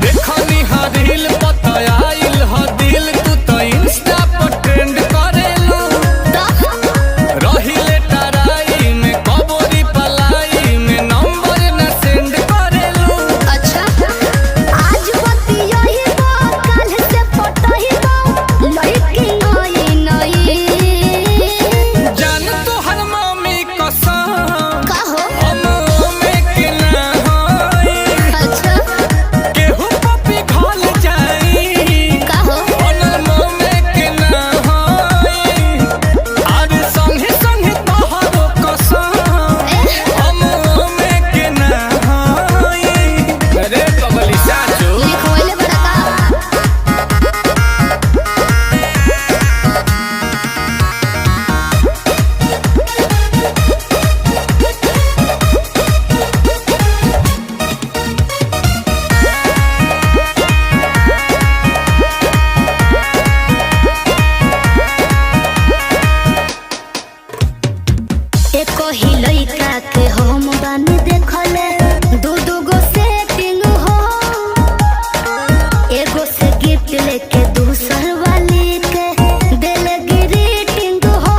देखनी हरिल पतायाइल ह दिल तू तो इंस्टा पर ट्रेंड करेलू रहिले टराई में कबोरी पलाई में नंबर न सेंड करेलू। अच्छा आज बतिया ही बा कल से पटही बा लड़की नई नई जान तो हर मम्मी कसम कहो हम में के ना होई अच्छा केहू पपी घल जाई कहो बनल में के ना होई आज संगे संगे तोहरो कसम हम में के ना होई। अरे पगली साचो लिखवले बड़ा का एको ही लइका के हम बानी देखले दू दू गो सेटिंग हो एगो से गिफ्ट लेके दूसर वाली के दिल ग्रीटिंग हो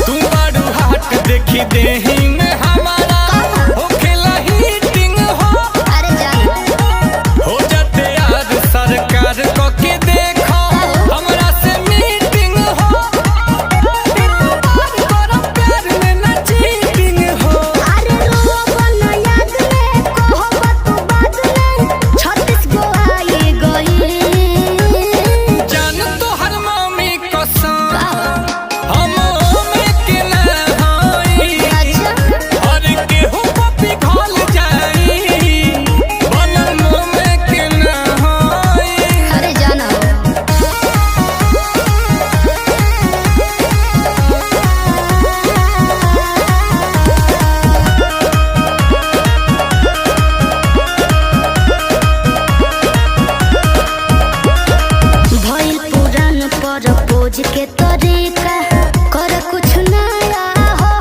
तू बारू हाट देखी देही में हमारा होखेला हीटिंग हो अरे जान हो जाते यार सरकार को के देखो हमरा से मीटिंग हो तोरा प्यार में ना चीटिंग हो। अरे रोवन याद में कहब तू बात में 36 गो आई गई जान तो हर मम्मी कसम हम में के ना होई अच्छा और केहू पपी घल जाई बनल में के ना होई। अरे जाना भइल पुरान पर पोज के तरीका कर कुछ नया हो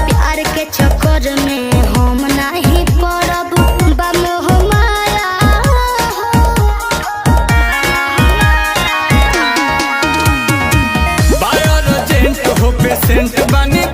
प्यार के चक्कर में हम नहीं पड़ब बमोह माया बायर एजेंट हो पेशेंट बनी